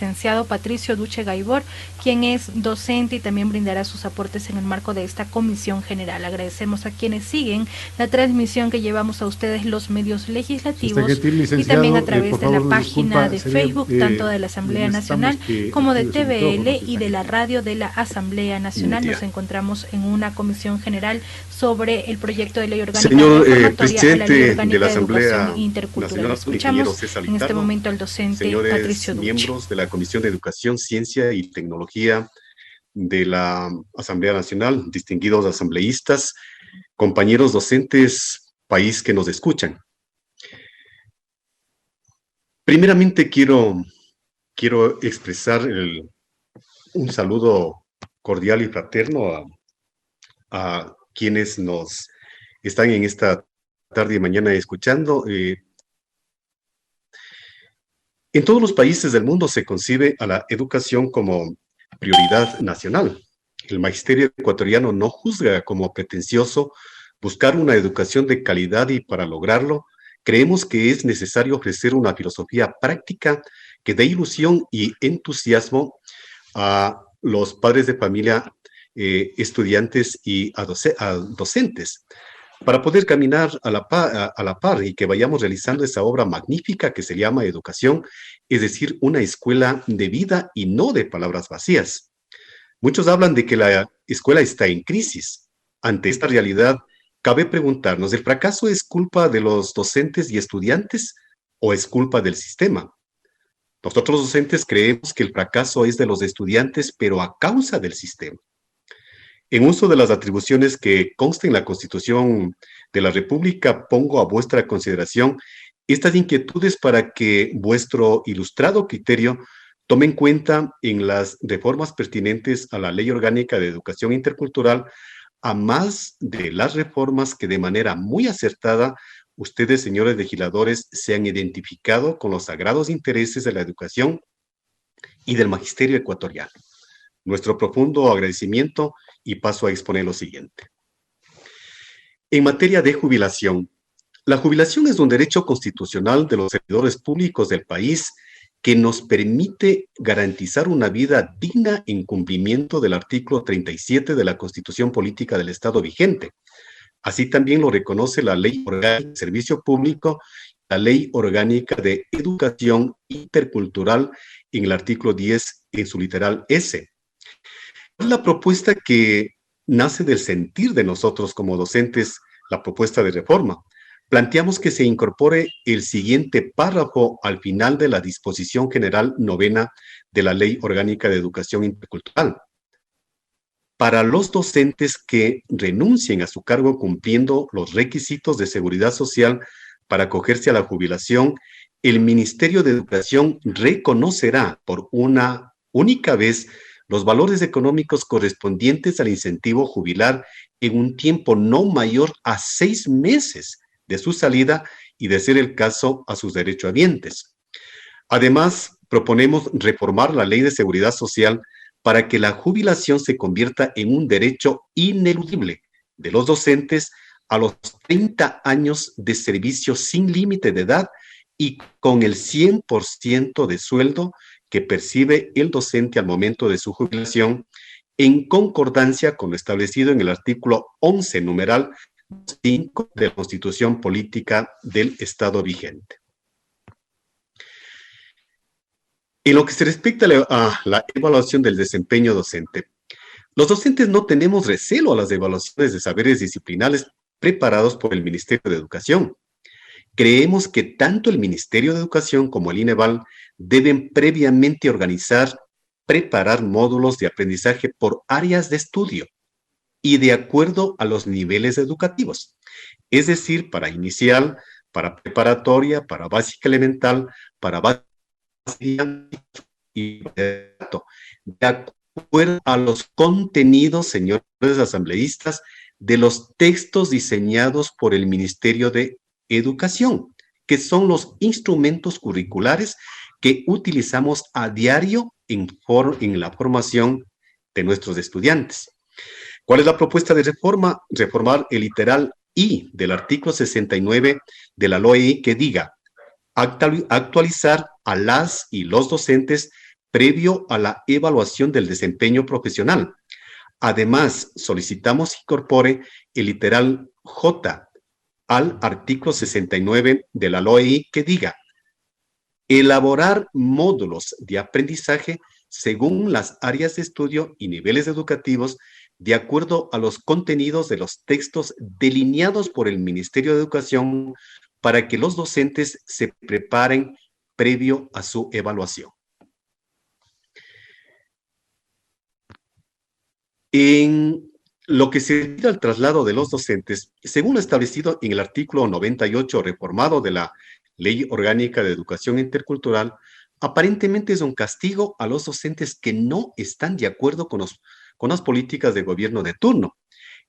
licenciado Patricio Duche Gaibor, quien es docente y también brindará sus aportes en el marco de esta comisión general. Agradecemos a quienes siguen la transmisión que llevamos a ustedes los medios legislativos y también a través de la página de Facebook, tanto de la Asamblea Nacional como de TVL y de la radio de la Asamblea Nacional. Nos encontramos en una comisión general sobre el proyecto de ley orgánica reformatoria a la ley orgánica de educación intercultural. Escuchamos en este momento al docente Patricio Duche. Miembros de la Comisión de Educación, Ciencia y Tecnología de la Asamblea Nacional, distinguidos asambleístas, compañeros docentes, país que nos escuchan. Primeramente quiero expresar un saludo cordial y fraterno a quienes nos están en esta tarde y mañana escuchando. En todos los países del mundo se concibe a la educación como prioridad nacional. El magisterio ecuatoriano no juzga como pretencioso buscar una educación de calidad y para lograrlo, creemos que es necesario ofrecer una filosofía práctica que dé ilusión y entusiasmo a los padres de familia, estudiantes y a docentes, para poder caminar a la par y que vayamos realizando esa obra magnífica que se llama educación, es decir, una escuela de vida y no de palabras vacías. Muchos hablan de que la escuela está en crisis. Ante esta realidad, cabe preguntarnos, ¿el fracaso es culpa de los docentes y estudiantes o es culpa del sistema? Nosotros docentes creemos que el fracaso es de los estudiantes, pero a causa del sistema. En uso de las atribuciones que constan en la Constitución de la República, pongo a vuestra consideración estas inquietudes para que vuestro ilustrado criterio tome en cuenta en las reformas pertinentes a la Ley Orgánica de Educación Intercultural, a más de las reformas que de manera muy acertada ustedes, señores legisladores, se han identificado con los sagrados intereses de la educación y del magisterio ecuatoriano. Nuestro profundo agradecimiento y paso a exponer lo siguiente. En materia de jubilación, la jubilación es un derecho constitucional de los servidores públicos del país que nos permite garantizar una vida digna en cumplimiento del artículo 37 de la Constitución Política del Estado vigente. Así también lo reconoce la Ley Orgánica de Servicio Público, la Ley Orgánica de Educación Intercultural en el artículo 10 en su literal S. Es la propuesta que nace del sentir de nosotros como docentes, la propuesta de reforma. Planteamos que se incorpore el siguiente párrafo al final de la disposición general novena de la Ley Orgánica de Educación Intercultural. Para los docentes que renuncien a su cargo cumpliendo los requisitos de seguridad social para acogerse a la jubilación, el Ministerio de Educación reconocerá por una única vez los valores económicos correspondientes al incentivo jubilar en un tiempo no mayor a 6 meses de su salida y, de ser el caso, a sus derechohabientes. Además, proponemos reformar la Ley de Seguridad Social para que la jubilación se convierta en un derecho ineludible de los docentes a los 30 años de servicio sin límite de edad y con el 100% de sueldo que percibe el docente al momento de su jubilación, en concordancia con lo establecido en el artículo 11, numeral 5 de la Constitución Política del Estado vigente. En lo que se respecta a la evaluación del desempeño docente, los docentes no tenemos recelo a las evaluaciones de saberes disciplinares preparados por el Ministerio de Educación. Creemos que tanto el Ministerio de Educación como el INEVAL deben previamente preparar módulos de aprendizaje por áreas de estudio y de acuerdo a los niveles educativos, es decir, para inicial, para preparatoria, para básica elemental, para básica y de acuerdo a los contenidos, señores asambleístas, de los textos diseñados por el Ministerio de Educación, que son los instrumentos curriculares que utilizamos a diario en la formación de nuestros estudiantes. ¿Cuál es la propuesta de reforma? Reformar el literal I del artículo 69 de la LOEI que diga actualizar a las y los docentes previo a la evaluación del desempeño profesional. Además, solicitamos incorpore el literal J al artículo 69 de la LOEI que diga: elaborar módulos de aprendizaje según las áreas de estudio y niveles educativos de acuerdo a los contenidos de los textos delineados por el Ministerio de Educación para que los docentes se preparen previo a su evaluación. En lo que se refiere al traslado de los docentes, según lo establecido en el artículo 98 reformado de la Ley Orgánica de Educación Intercultural, aparentemente es un castigo a los docentes que no están de acuerdo con las políticas de gobierno de turno,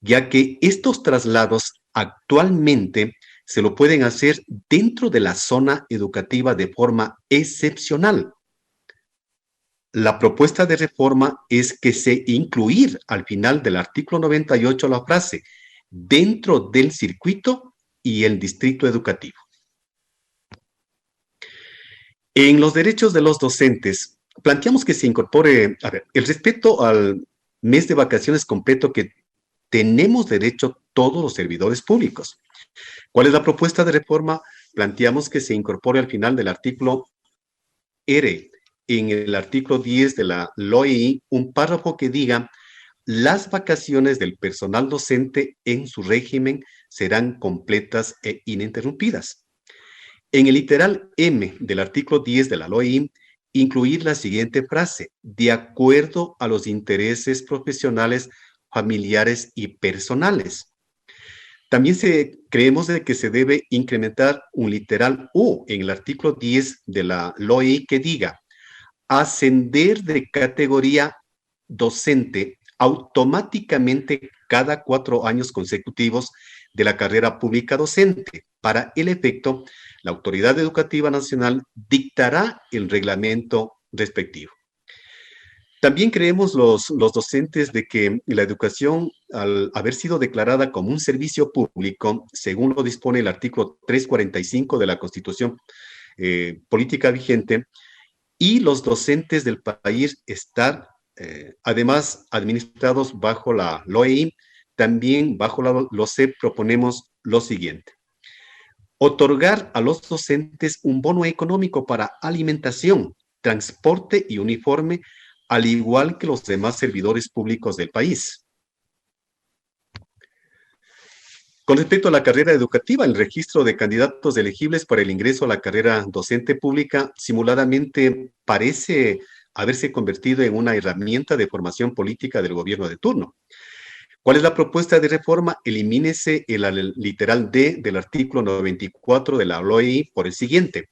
ya que estos traslados actualmente se lo pueden hacer dentro de la zona educativa de forma excepcional. La propuesta de reforma es que se incluir al final del artículo 98 la frase dentro del circuito y el distrito educativo. En los derechos de los docentes, planteamos que se incorpore, el respeto al mes de vacaciones completo que tenemos derecho todos los servidores públicos. ¿Cuál es la propuesta de reforma? Planteamos que se incorpore al final del artículo R, en el artículo 10 de la LOEI, un párrafo que diga: las vacaciones del personal docente en su régimen serán completas e ininterrumpidas. En el literal M del artículo 10 de la LOEI, incluir la siguiente frase: de acuerdo a los intereses profesionales, familiares y personales. También creemos de que se debe incrementar un literal U en el artículo 10 de la LOEI que diga: ascender de categoría docente automáticamente cada 4 años consecutivos de la carrera pública docente. Para el efecto, la Autoridad Educativa Nacional dictará el reglamento respectivo. También creemos los docentes de que la educación, al haber sido declarada como un servicio público, según lo dispone el artículo 345 de la Constitución Política vigente, y los docentes del país están, además, administrados bajo la LOEI, también bajo la LOCEP proponemos lo siguiente: otorgar a los docentes un bono económico para alimentación, transporte y uniforme, al igual que los demás servidores públicos del país. Con respecto a la carrera educativa, el registro de candidatos elegibles para el ingreso a la carrera docente pública simuladamente parece haberse convertido en una herramienta de formación política del gobierno de turno. ¿Cuál es la propuesta de reforma? Elimínese el literal D del artículo 94 de la LOEI por el siguiente: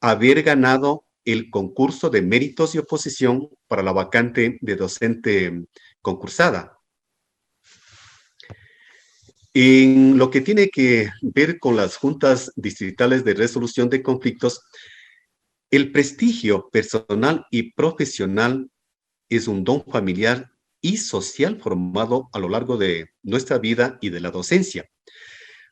haber ganado el concurso de méritos y oposición para la vacante de docente concursada. En lo que tiene que ver con las juntas distritales de resolución de conflictos, el prestigio personal y profesional es un don familiar y social formado a lo largo de nuestra vida y de la docencia.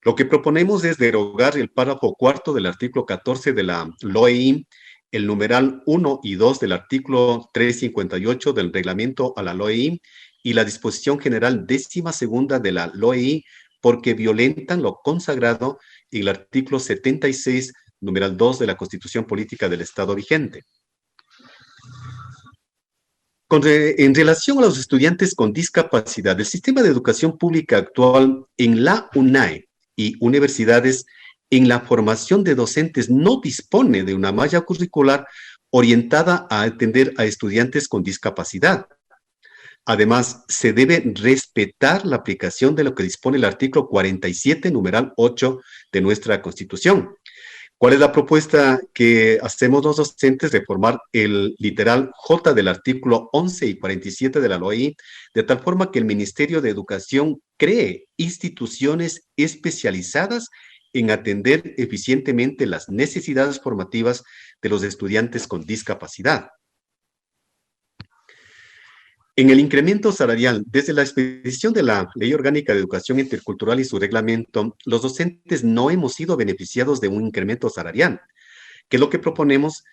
Lo que proponemos es derogar el párrafo cuarto del artículo 14 de la LOEI, el numeral 1 y 2 del artículo 358 del reglamento a la LOEI y la disposición general 12ª de la LOEI, porque violentan lo consagrado en el artículo 76, numeral 2 de la Constitución Política del Estado vigente. En relación a los estudiantes con discapacidad, el sistema de educación pública actual en la UNAE y universidades en la formación de docentes no dispone de una malla curricular orientada a atender a estudiantes con discapacidad. Además, se debe respetar la aplicación de lo que dispone el artículo 47, numeral 8 de nuestra Constitución. ¿Cuál es la propuesta que hacemos los docentes? Reformar el literal J del artículo 11 y 47 de la LOEI, de tal forma que el Ministerio de Educación cree instituciones especializadas en atender eficientemente las necesidades formativas de los estudiantes con discapacidad. En el incremento salarial, desde la expedición de la Ley Orgánica de Educación Intercultural y su reglamento, los docentes no hemos sido beneficiados de un incremento salarial, que es lo que proponemos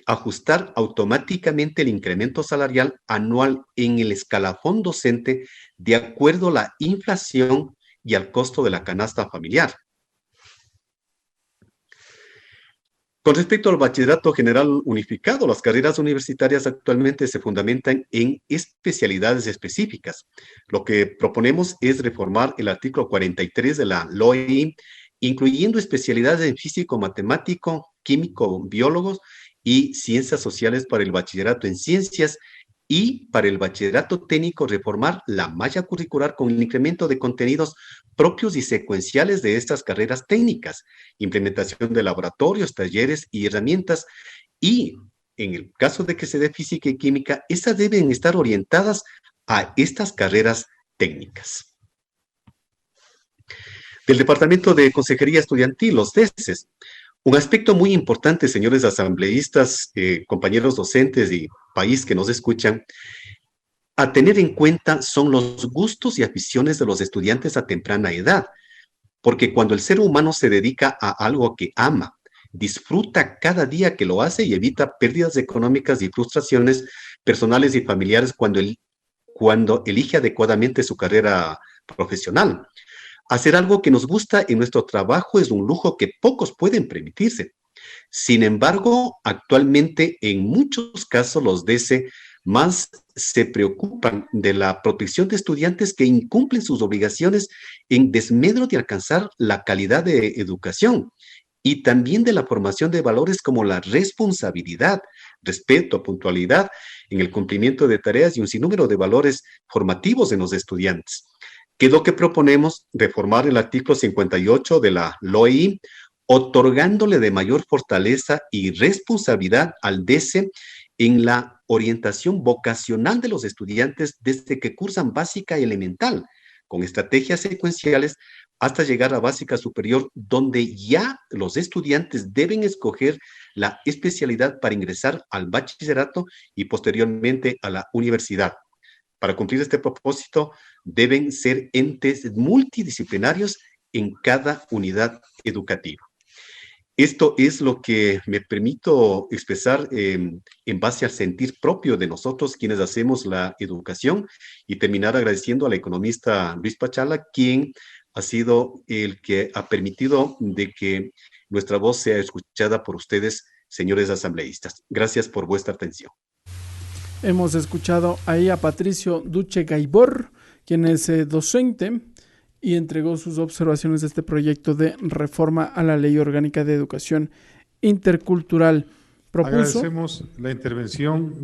ajustar automáticamente el incremento salarial anual en el escalafón docente de acuerdo a la inflación y al costo de la canasta familiar. Con respecto al bachillerato general unificado, las carreras universitarias actualmente se fundamentan en especialidades específicas. Lo que proponemos es reformar el artículo 43 de la LOE, incluyendo especialidades en físico, matemático, químico, biólogos y ciencias sociales para el bachillerato en ciencias, y para el bachillerato técnico reformar la malla curricular con el incremento de contenidos propios y secuenciales de estas carreras técnicas, implementación de laboratorios, talleres y herramientas, y en el caso de que se dé física y química, estas deben estar orientadas a estas carreras técnicas. Del Departamento de Consejería Estudiantil, los DECES. Un aspecto muy importante, señores asambleístas, compañeros docentes y país que nos escuchan, a tener en cuenta son los gustos y aficiones de los estudiantes a temprana edad, porque cuando el ser humano se dedica a algo que ama, disfruta cada día que lo hace y evita pérdidas económicas y frustraciones personales y familiares cuando elige adecuadamente su carrera profesional. Hacer algo que nos gusta en nuestro trabajo es un lujo que pocos pueden permitirse. Sin embargo, actualmente en muchos casos los DC más se preocupan de la protección de estudiantes que incumplen sus obligaciones en desmedro de alcanzar la calidad de educación, y también de la formación de valores como la responsabilidad, respeto, puntualidad en el cumplimiento de tareas y un sinnúmero de valores formativos en los estudiantes. ¿Qué es lo que proponemos? Reformar el artículo 58 de la LOI, otorgándole de mayor fortaleza y responsabilidad al DC en la orientación vocacional de los estudiantes desde que cursan básica y elemental, con estrategias secuenciales hasta llegar a básica superior, donde ya los estudiantes deben escoger la especialidad para ingresar al bachillerato y posteriormente a la universidad. Para cumplir este propósito, deben ser entes multidisciplinarios en cada unidad educativa. Esto es lo que me permito expresar en base al sentir propio de nosotros quienes hacemos la educación, y terminar agradeciendo al economista Luis Pachala, quien ha sido el que ha permitido de que nuestra voz sea escuchada por ustedes, señores asambleístas. Gracias por vuestra atención. Hemos escuchado ahí a Patricio Duche Gaibor, quien es docente y entregó sus observaciones de este proyecto de reforma a la Ley Orgánica de Educación Intercultural. Agradecemos la intervención de